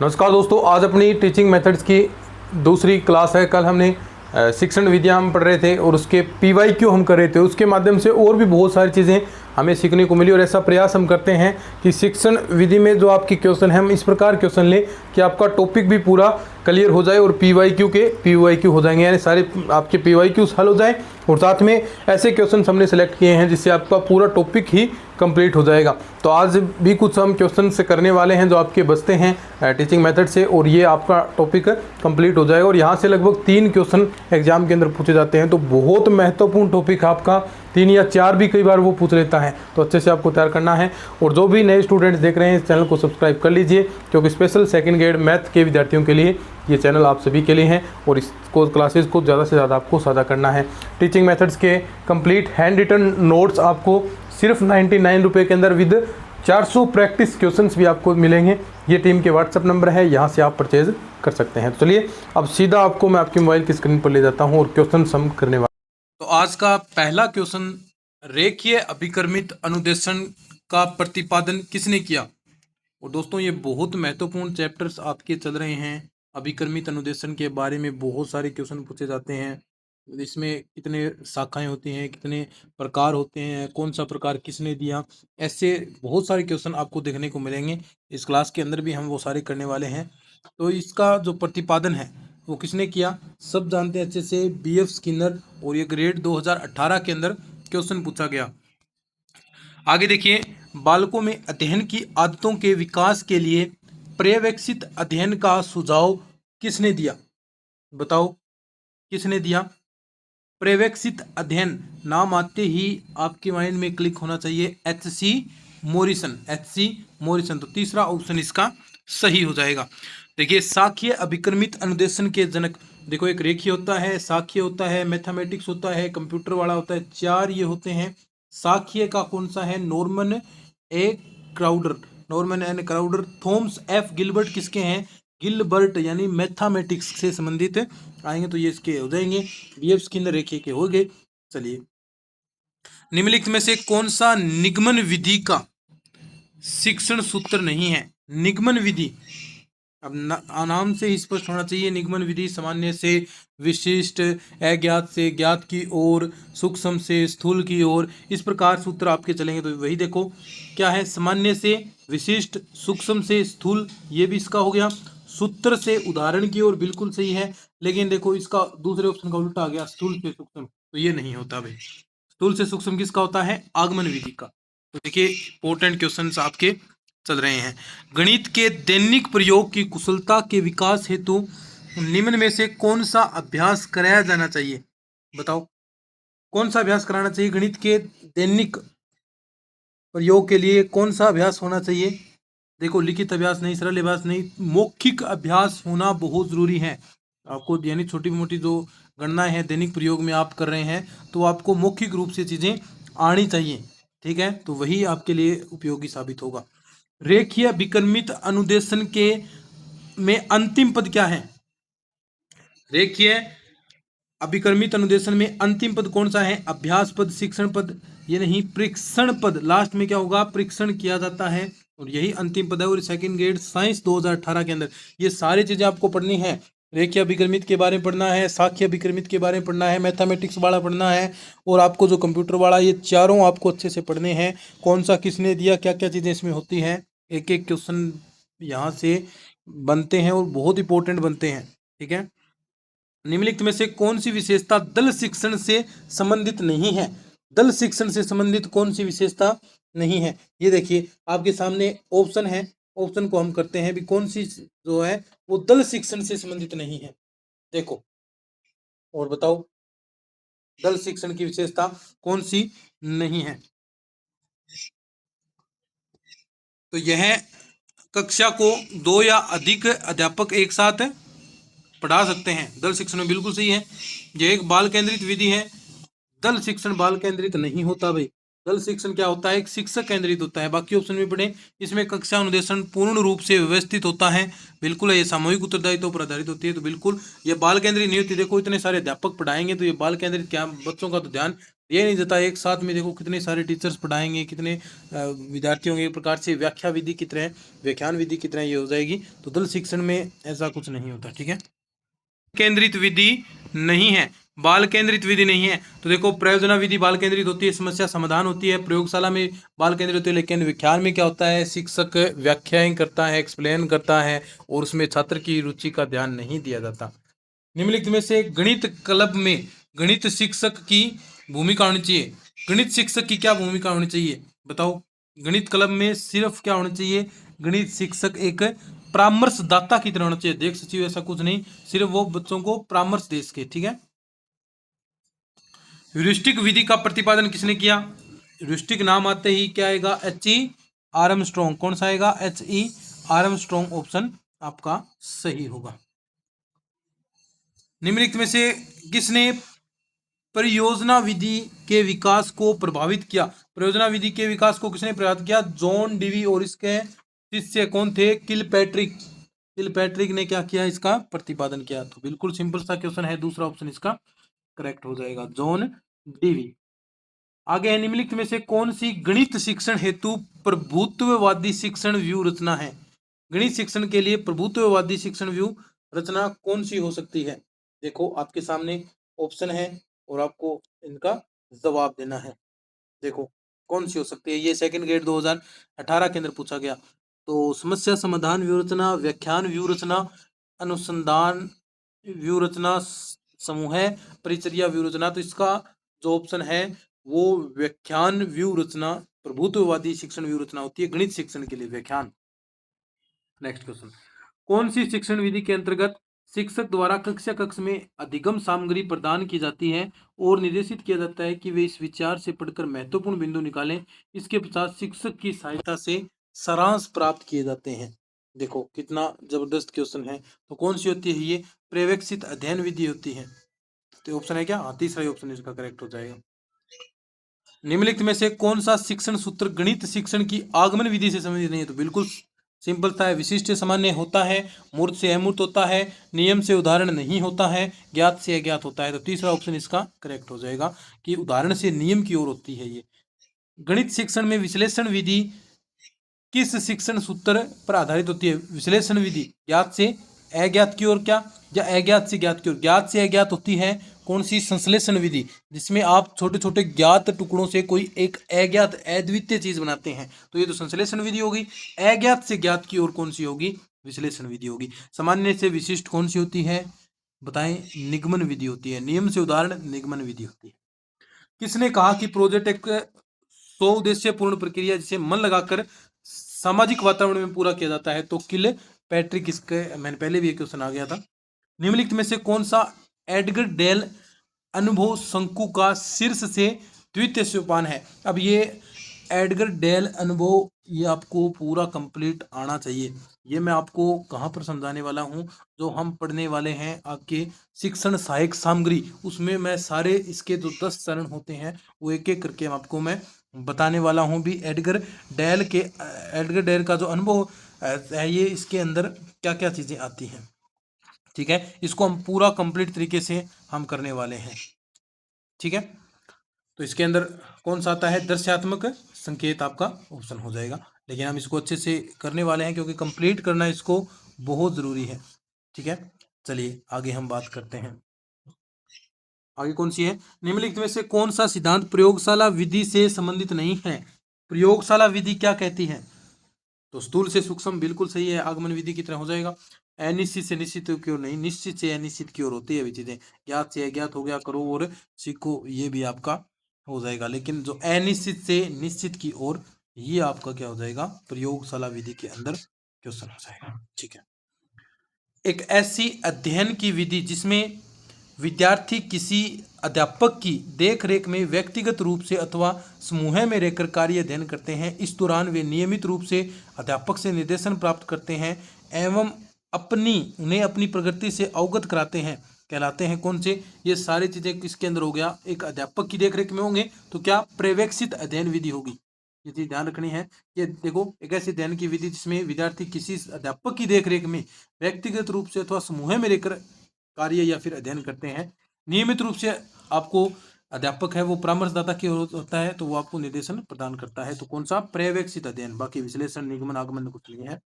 नमस्कार दोस्तों, आज अपनी टीचिंग मेथड्स की दूसरी क्लास है। कल हमने शिक्षण विधियां हम पढ़ रहे थे और उसके पीवाईक्यू हम कर रहे थे। उसके माध्यम से और भी बहुत सारी चीज़ें हमें सीखने को मिली और ऐसा प्रयास हम करते हैं कि शिक्षण विधि में जो आपकी क्वेश्चन है हम इस प्रकार क्वेश्चन लें कि आपका टॉपिक भी पूरा क्लियर हो जाए और पीवाईक्यू के पीवाईक्यू हो जाएंगे, यानी सारे आपके पीवाईक्यूज हल हो जाए और साथ में ऐसे क्वेश्चन हमने सेलेक्ट किए हैं जिससे आपका पूरा टॉपिक ही कंप्लीट हो जाएगा। तो आज भी कुछ हम क्वेश्चन से करने वाले हैं जो आपके बचते हैं टीचिंग मेथड से, और ये आपका टॉपिक कंप्लीट हो जाएगा। और यहाँ से लगभग 3 क्वेश्चन एग्जाम के अंदर पूछे जाते हैं, तो बहुत महत्वपूर्ण टॉपिक आपका 3 या 4 भी कई बार वो पूछ लेता है, तो अच्छे से आपको तैयार करना है। और जो भी नए स्टूडेंट्स देख रहे हैं इस चैनल को सब्सक्राइब कर लीजिए, क्योंकि स्पेशल सेकंड ग्रेड मैथ के विद्यार्थियों के लिए ये चैनल आप सभी के लिए हैं और इसको क्लासेस को ज़्यादा से ज़्यादा आपको साझा करना है। टीचिंग मेथड्स के कंप्लीट हैंड रिटन नोट्स आपको सिर्फ 99 रुपये के अंदर विद 400 प्रैक्टिस क्वेश्चंस भी आपको मिलेंगे। ये टीम के व्हाट्सएप नंबर है, यहाँ से आप परचेज कर सकते हैं। तो चलिए अब सीधा आपको मैं आपके मोबाइल की स्क्रीन पर ले जाता हूँ और क्वेश्चन सम करने वाला। तो आज का पहला क्वेश्चन, रेखीय अभिकर्मित अनुदेशन का प्रतिपादन किसने किया? और दोस्तों ये बहुत महत्वपूर्ण चैप्टर्स आपके चल रहे हैं। अभिकर्मित अनुदेशन के बारे में बहुत सारे क्वेश्चन पूछे जाते हैं। इसमें कितने शाखाएं होती हैं, कितने प्रकार होते हैं, कौन सा प्रकार किसने दिया, ऐसे बहुत सारे क्वेश्चन आपको देखने को मिलेंगे। इस क्लास के अंदर भी हम वो सारे करने वाले हैं। तो इसका जो प्रतिपादन है वो किसने किया, सब जानते हैं अच्छे से, BF स्किनर। और ये ग्रेड 2018 के अंदर क्वेश्चन पूछा गया। आगे देखिए, बालकों में अध्ययन की आदतों के विकास के लिए पर्यवेक्षित अध्ययन का सुझाव किसने दिया? बताओ किसने दिया? पर्यवेक्षित अध्ययन नाम आते ही आपके माइंड में क्लिक होना चाहिए HC मॉरिसन। HC मॉरिसन, तो तीसरा ऑप्शन इसका सही हो जाएगा। देखिए, साक्ष्य अभिकर्मित अनुदेशन के जनक, देखो एक रेखीय होता है, साक्ष्य होता है, मैथमेटिक्स होता है, कंप्यूटर वाला होता है, 4 ये होते हैं। साक्ष्य का कौन सा है? Norman A Crowder, Norman N Crowder. Thomas F Gilbert किसके हैं? गिलबर्ट, यानी मैथमेटिक्स से संबंधित आएंगे तो ये इसके हो जाएंगे। BF स्किनर रेखीय के हो गए। चलिए, निम्नलिखित में से कौन सा निगमन विधि का शिक्षण सूत्र नहीं है? निगमन विधि, अब नाम से ही स्पष्ट होना चाहिए। निगमन विधि सामान्य से विशिष्ट, अज्ञात से ज्ञात की ओर, सूक्ष्म से स्थूल की ओर, इस प्रकार सूत्र आपके चलेंगे। तो वही देखो क्या है, सामान्य से विशिष्ट, सूक्ष्म से स्थूल, ये भी इसका हो गया। सूत्र से उदाहरण की ओर बिल्कुल सही है, लेकिन देखो इसका दूसरे ऑप्शन का उल्टा आ गया, स्थूल से सूक्ष्म, तो ये नहीं होता भाई। स्थूल से सूक्ष्म किसका होता है? आगमन विधि का। तो देखिए इंपॉर्टेंट क्वेश्चंस आपके चल रहे हैं। गणित के दैनिक प्रयोग की कुशलता के विकास हेतु निम्न में से कौन सा अभ्यास कराया जाना चाहिए? बताओ कौन सा अभ्यास कराना चाहिए? गणित के दैनिक प्रयोग के लिए कौन सा अभ्यास होना चाहिए? देखो, लिखित अभ्यास नहीं, सरल अभ्यास नहीं, मौखिक अभ्यास होना बहुत जरूरी है आपको। यानी छोटी मोटी जो गणनाएं हैं दैनिक प्रयोग में आप कर रहे हैं, तो आपको मौखिक रूप से चीजें आनी चाहिए, ठीक है? तो वही आपके लिए उपयोगी साबित होगा। रेखीय विकर्मित अनुदेशन के में अंतिम पद क्या है? रेखीय अभिकर्मित अनुदेशन में अंतिम पद कौन सा है? अभ्यास पद, शिक्षण पद, ये नहीं, परीक्षण पद। लास्ट में क्या होगा? परीक्षण किया जाता है और यही अंतिम पद है। और सेकंड ग्रेड साइंस 2018 के अंदर ये सारी चीजें आपको पढ़नी है। रेखीय अभिकर्मित के बारे में पढ़ना है, साक्ष्य अभिकर्मित के बारे में पढ़ना है, मैथमेटिक्स वाला पढ़ना है, और आपको जो कंप्यूटर वाला, ये चारों आपको अच्छे से पढ़ने हैं। कौन सा किसने दिया, क्या क्या चीजें इसमें होती हैं, एक एक क्वेश्चन यहाँ से बनते हैं और बहुत इंपॉर्टेंट बनते हैं, ठीक है? निम्नलिखित में से कौन सी विशेषता दल शिक्षण से संबंधित नहीं है? दल शिक्षण से संबंधित कौन सी विशेषता नहीं है? ये देखिए आपके सामने ऑप्शन है, ऑप्शन को हम करते हैं भी, कौन सी जो है वो दल शिक्षण से संबंधित नहीं है। देखो और बताओ दल शिक्षण की विशेषता कौन सी नहीं है? तो यह कक्षा को 2 या अधिक अध्यापक एक साथ पढ़ा सकते हैं। दल शिक्षण में बिल्कुल सही है। यह एक बाल केंद्रित विधि है। दल शिक्षण बाल केंद्रित नहीं होता भाई। दल शिक्षण क्या होता है? एक शिक्षक केंद्रित होता है। बाकी ऑप्शन में पढ़े, इसमें कक्षा अनुदेशन पूर्ण रूप से व्यवस्थित होता है। बिल्कुल ये सामूहिक उत्तरदायित्व पर आधारित होती है। तो बिल्कुल ये बाल केंद्रित नहीं होती। देखो इतने सारे अध्यापक पढ़ाएंगे तो ये बाल केंद्रित क्या, बच्चों का तो ध्यान ये नहीं देता एक साथ में देखो कितने सारे टीचर्स पढ़ाएंगे, कितने विद्यार्थी होंगे, एक प्रकार से व्याख्या विधि कितने हैं, व्याख्यान विधि कितना है, ये हो जाएगी। तो दल शिक्षण में ऐसा कुछ नहीं होता, ठीक है। केंद्रित विधि नहीं है, बाल केंद्रित विधि नहीं है। तो देखो प्रयोजना विधि बाल केंद्रित होती है, समस्या समाधान होती है, प्रयोगशाला में बाल केंद्रित होती है, लेकिन व्याख्यान में क्या होता है, शिक्षक व्याख्याएं करता है, एक्सप्लेन करता है, और उसमें छात्र की रुचि का ध्यान नहीं दिया जाता। निम्नलिखित में से गणित क्लब में गणित शिक्षक की भूमिका होनी चाहिए। गणित शिक्षक की क्या भूमिका होनी चाहिए बताओ। गणित क्लब में सिर्फ क्या होना चाहिए, गणित शिक्षक एक परामर्शदाता की तरह होना चाहिए, देख सचिव ऐसा कुछ नहीं, सिर्फ वो बच्चों को परामर्श दे सके, ठीक है। ह्यूरिस्टिक विधि का प्रतिपादन किसने किया। ह्यूरिस्टिक नाम आते ही क्या आएगा, H.E. आर्मस्ट्रॉन्ग। कौन सा आएगा, H.E. आर्मस्ट्रॉन्ग ऑप्शन आपका सही होगा। निम्नलिखित में से किसने परियोजना विधि के विकास को प्रभावित किया। परियोजना विधि के विकास को किसने प्रभावित किया, जॉन डीवी और इसके शिष्य कौन थे, किलपैट्रिक। किलपैट्रिक ने क्या किया, इसका प्रतिपादन किया। तो बिल्कुल सिंपल सा क्वेश्चन है, दूसरा ऑप्शन इसका करेक्ट हो जाएगा, जॉन डीवी। आगे है, निम्नलिखित में से कौन सी गणित शिक्षण हेतु प्रभुत्ववादी शिक्षण व्यू रचना है। गणित शिक्षण के लिए प्रभुत्ववादी शिक्षण व्यू रचना कौन सी हो सकती है। देखो आपके सामने ऑप्शन है और आपको इनका जवाब देना है। देखो कौन सी हो सकती है, ये सेकंड ग्रेड 2018 के अंदर पूछा गया। तो समस्या समाधान व्यू रचना, व्याख्यान व्यू रचना, अनुसंधान व्यू रचना, समूह परिचर्या व्यू रचना। तो इसका जो ऑप्शन है वो व्याख्यान व्यू रचना, प्रभुत्ववादी शिक्षण व्यू रचना होती है गणित शिक्षण के लिए, व्याख्यान। नेक्स्ट क्वेश्चन, कौन सी शिक्षण विधि के अंतर्गत शिक्षक द्वारा कक्षा कक्ष में अधिगम सामग्री प्रदान की जाती है और निर्देशित किया जाता है कि वे इस विचार से पढ़कर महत्वपूर्ण बिंदु निकालें। इसके पश्चात शिक्षक की सहायता से सारांश प्राप्त किए जाते हैं। देखो कितना जबरदस्त क्वेश्चन है। तो कौन सी होती है ये, पर्यवेक्षित अध्ययन विधि होती है। तो ऑप्शन है क्या, हाँ तीसरा ऑप्शन इसका करेक्ट हो जाएगा। निम्नलिखित में से कौन सा शिक्षण सूत्र गणित शिक्षण की आगमन विधि से संबंधित नहीं है। तो बिल्कुल सिंपल सा है, विशिष्ट से सामान्य होता है, मूर्त से अमूर्त होता है, नियम से उदाहरण नहीं होता है, ज्ञात से अज्ञात होता है। तो तीसरा ऑप्शन इसका करेक्ट हो जाएगा कि उदाहरण से नियम की ओर होती है ये। गणित शिक्षण में विश्लेषण विधि किस शिक्षण सूत्र पर आधारित होती है। विश्लेषण विधि ज्ञात से अज्ञात की ओर क्या, या अज्ञात से ज्ञात की ओर। ज्ञात से अज्ञात होती है कौन सी, संश्लेषण विधि, जिसमें आप छोटे छोटे ज्ञात टुकड़ों से कोई एक अज्ञात अद्वितीय चीज बनाते हैं। तो ये तो संश्लेषण विधि होगी। अज्ञात से ज्ञात की ओर कौन सी होगी, विश्लेषण विधि होगी। सामान्य से विशिष्ट कौन सी होती है बताएं, निगमन विधि होती है। नियम से उदाहरण निगमन विधि होती है। किसने कहा कि प्रोजेक्ट एक सौ उद्देश्य पूर्ण प्रक्रिया जिसे मन लगाकर सामाजिक वातावरण में पूरा किया जाता है। तो किल पैट्रिक, इसके मैंने पहले भी एक क्वेश्चन आ गया था। निम्नलिखित में से कौन सा एडगर डेल अनुभव शंकु का शीर्ष से द्वितीय सोपान है। अब ये एडगर डेल अनुभव ये आपको पूरा कंप्लीट आना चाहिए। ये मैं आपको कहाँ पर समझाने वाला हूँ, जो हम पढ़ने वाले हैं आपके शिक्षण सहायक सामग्री, उसमें मैं सारे इसके जो 10 चरण होते हैं वो एक एक करके आपको मैं बताने वाला हूँ। भी एडगर डेल का जो अनुभव है ये, इसके अंदर क्या क्या चीज़ें आती हैं, ठीक है। इसको हम पूरा कंप्लीट तरीके से हम करने वाले हैं, ठीक है। तो इसके अंदर कौन सा आता है, दृश्यात्मक संकेत आपका ऑप्शन हो जाएगा। लेकिन हम इसको अच्छे से करने वाले हैं क्योंकि कंप्लीट करना इसको बहुत ज़रूरी है, ठीक है। चलिए आगे हम बात करते हैं। आगे कौन सी है, निम्नलिखित में से कौन सा सिद्धांत प्रयोगशाला विधि से संबंधित नहीं है। प्रयोगशाला विधि क्या कहती है। तो स्थूल से सूक्ष्म बिल्कुल सही है, आगमन विधि की तरह हो जाएगा। अनिश्चित से निश्चित की ओर नहीं, निश्चित से अनिश्चित की ओर होती है ये चीजें। ज्ञात से अज्ञात हो गया, करो और सीखो, ये भी आपका हो जाएगा। लेकिन जो अनिश्चित से निश्चित की ओर, ये आपका क्या हो जाएगा, प्रयोगशाला विधि के अंदर क्वेश्चन हो जाएगा, ठीक है। एक ऐसी अध्ययन की विधि जिसमें विद्यार्थी किसी अध्यापक की देखरेख में व्यक्तिगत रूप से अथवा समूह में रहकर कार्य अध्ययन करते हैं। इस दौरान वे नियमित रूप से अध्यापक से निर्देशन प्राप्त करते हैं एवं उन्हें अपनी प्रगति से अवगत कराते हैं, कहलाते हैं कौन से। ये सारी चीजें किसके अंदर हो गया, एक अध्यापक की देखरेख में होंगे तो क्या, पर्यवेक्षित अध्ययन विधि होगी। ये चीज ध्यान रखनी है। ये देखो एक ऐसी अध्ययन की विधि जिसमें विद्यार्थी किसी अध्यापक की देखरेख में व्यक्तिगत रूप से अथवा समूह में रहकर कार्य या फिर अध्ययन करते हैं। नियमित रूप से आपको अध्यापक है वो परामर्शदाता की होता है, तो वो आपको निर्देशन प्रदान करता है। तो कौन सा? पर्यवेक्षित अध्ययन। बाकी विश्लेषण, निगमन, आगमन कुछ नहीं है।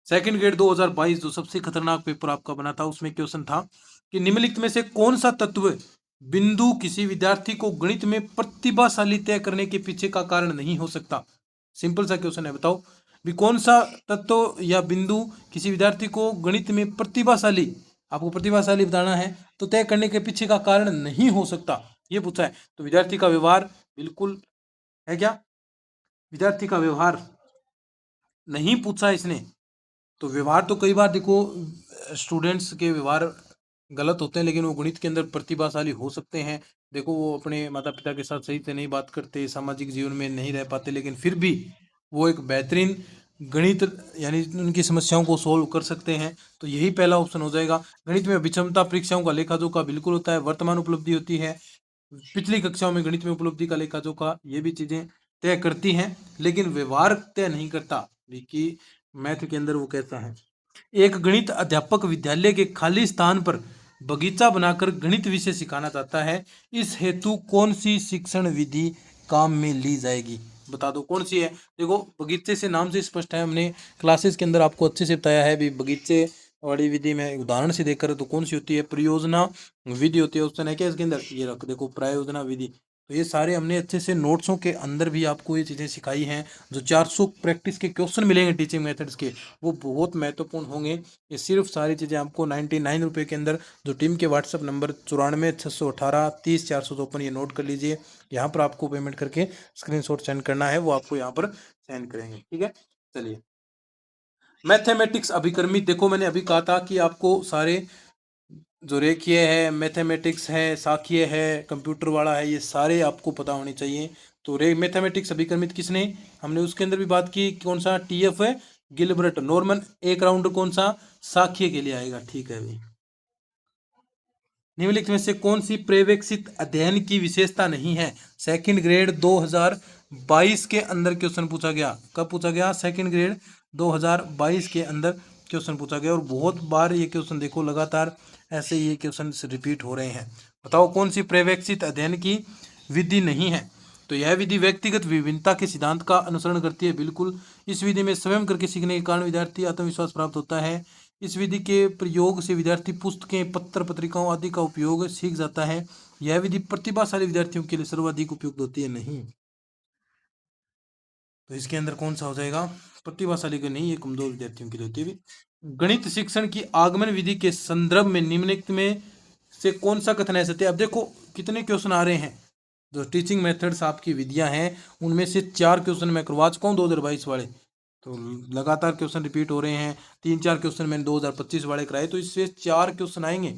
सेकंड ग्रेड 2022 जो सबसे खतरनाक पेपर आपका बना था, उसमें क्वेश्चन था कि निम्नलिखित में से कौन सा तत्व बिंदु किसी विद्यार्थी को गणित में प्रतिभाशाली तय करने के पीछे का कारण नहीं हो सकता। सिंपल सा क्वेश्चन है, बताओ भी कौन सा तत्व या बिंदु किसी विद्यार्थी को गणित में प्रतिभाशाली, आपको प्रतिभाशाली बताना है, तो तय करने के पीछे का कारण नहीं हो सकता, ये पूछा है। तो विद्यार्थी का व्यवहार बिल्कुल है क्या? विद्यार्थी का व्यवहार नहीं पूछा इसने। तो व्यवहार तो कई बार देखो स्टूडेंट्स के व्यवहार गलत होते हैं, लेकिन वो गणित के अंदर प्रतिभाशाली हो सकते हैं। देखो वो अपने माता पिता के साथ सही से नहीं बात करते, सामाजिक जीवन में नहीं रह पाते, लेकिन फिर भी वो एक बेहतरीन गणित यानी उनकी समस्याओं को सोल्व कर सकते हैं। तो यही पहला ऑप्शन हो जाएगा। गणित में विषमता परीक्षाओं का लेखा जोखा बिल्कुल होता है, वर्तमान उपलब्धि होती है, पिछली कक्षाओं में गणित में उपलब्धि का लेखा जोखा, ये भी चीजें तय करती हैं, लेकिन व्यवहार तय नहीं करता कि मैथ के अंदर वो कैसा है। एक गणित अध्यापक विद्यालय के खाली स्थान पर बगीचा बनाकर गणित विषय सिखाना चाहता है, इस हेतु कौन सी शिक्षण विधि काम में ली जाएगी? बता दो कौन सी है। देखो बगीचे से नाम से स्पष्ट है, हमने क्लासेस के अंदर आपको अच्छे से बताया है भी बगीचे वाली विधि में उदाहरण से देखकर तो कौन सी होती है? परियोजना विधि होती है। ऑप्शन है क्या इसके अंदर? ये रख देखो, प्रायोजना विधि। तो ये सारे हमने अच्छे से नोट्सों के अंदर भी आपको ये चीज़ें सिखाई हैं। जो 400 प्रैक्टिस के क्वेश्चन मिलेंगे टीचिंग मेथड्स के, वो बहुत महत्वपूर्ण होंगे। ये सिर्फ सारी चीज़ें आपको 99 रुपये के अंदर, जो टीम के व्हाट्सअप नंबर 94 618 30 454, ये नोट कर लीजिए। यहाँ पर आपको पेमेंट करके स्क्रीनशॉट सेंड करना है, वो आपको यहाँ पर सेंड करेंगे, ठीक है। चलिए, मैथमेटिक्स अभिकर्मित। देखो मैंने अभी कहा था कि आपको सारे जो रेखीय है, मैथमेटिक्स है, सांख्यिकीय है, कंप्यूटर वाला है, ये सारे आपको पता होने चाहिए। तो मैथमेटिक्स अभिकर्मित किसने, हमने उसके अंदर भी बात की, कौन सा? टीएफ है, गिलबर्ट नॉर्मन। एक राउंड कौन सा? सांख्यिकीय के लिए आएगा, ठीक है भाई। निम्नलिखित में से कौन सी पर्यवेक्षित अध्ययन की विशेषता नहीं है? सेकंड ग्रेड 2022 के अंदर क्वेश्चन पूछा गया। कब पूछा गया? सेकंड ग्रेड 2022 के अंदर क्वेश्चन पूछा गया, और बहुत बार ये क्वेश्चन देखो लगातार ऐसे ये क्वेश्चन रिपीट हो रहे हैं। बताओ कौन सी पर्यवेक्षित अध्ययन की विधि नहीं है? तो यह विधि व्यक्तिगत विभिन्नता के सिद्धांत का अनुसरण करती है, बिल्कुल। इस विधि में स्वयं करके सीखने के कारण विद्यार्थी आत्मविश्वास प्राप्त होता है। इस विधि के प्रयोग से विद्यार्थी पुस्तकें, पत्र पत्रिकाओं आदि का उपयोग सीख जाता है। यह विधि प्रतिभाशाली विद्यार्थियों के लिए सर्वाधिक उपयुक्त होती है, नहीं। तो इसके अंदर कौन सा हो जाएगा? प्रतिभाशाली के नहीं, ये कमजोर विद्यार्थियों के लिए होती है। गणित शिक्षण की आगमन विधि के संदर्भ में निम्नलिखित में से कौन सा कथन है सत्य? अब देखो कितने क्वेश्चन आ रहे हैं। जो टीचिंग मेथड्स आपकी विधियां हैं, उनमें से 4 क्वेश्चन मैं करवा चुका हूँ 2022 वाले। तो लगातार क्वेश्चन रिपीट हो रहे हैं। 3-4 क्वेश्चन मैंने 2025 वाले कराए, तो इससे 4 क्वेश्चन आएंगे।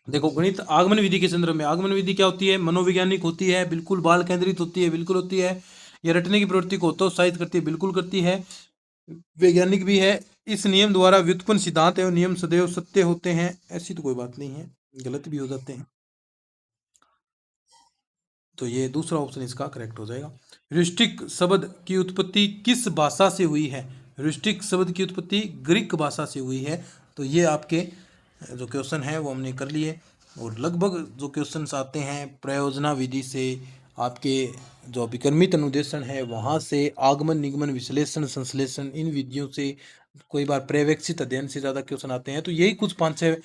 देखो गणित आगमन विधि के संदर्भ में, आगमन विधि क्या होती है? मनोवैज्ञानिक होती है, बिल्कुल। बाल केंद्रित होती है, बिल्कुल होती है। यह रटने की प्रवृत्ति को उत्साहित करती है, बिल्कुल करती है। वैज्ञानिक भी है। इस नियम द्वारा व्युत्पन्न सिद्धांत एवं नियम सदैव सत्य होते हैं, ऐसी तो कोई बात नहीं है, गलत भी हो जाते हैं। तो ये दूसरा ऑप्शन इसका करेक्ट हो जाएगा। ह्यूरिस्टिक शब्द की उत्पत्ति किस भाषा से हुई है? ह्यूरिस्टिक शब्द की उत्पत्ति ग्रीक भाषा से हुई है। तो ये आपके जो क्वेश्चन है वो हमने कर लिए, और लगभग जो क्वेश्चन आते हैं प्रयोजना विधि से, आपके जो अभिकर्मित अनुदेशन है वहाँ से, आगमन निगमन विश्लेषण संश्लेषण, इन विधियों से, कोई बार पर्यवेक्षित अध्ययन से ज़्यादा क्वेश्चन आते हैं। तो यही कुछ 5-6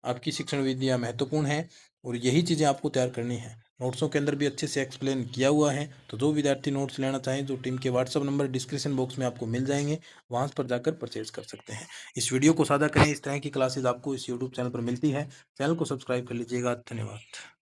आपकी शिक्षण विधियाँ महत्वपूर्ण हैं, और यही चीज़ें आपको तैयार करनी है। नोट्सों के अंदर भी अच्छे से एक्सप्लेन किया हुआ है। तो जो विद्यार्थी नोट्स लेना चाहें, जो टीम के व्हाट्सअप नंबर डिस्क्रिप्शन बॉक्स में आपको मिल जाएंगे, वहाँ पर जाकर परचेज कर सकते हैं। इस वीडियो को साझा करें। इस तरह की क्लासेज आपको इस यूट्यूब चैनल पर मिलती है। चैनल को सब्सक्राइब कर लीजिएगा। धन्यवाद।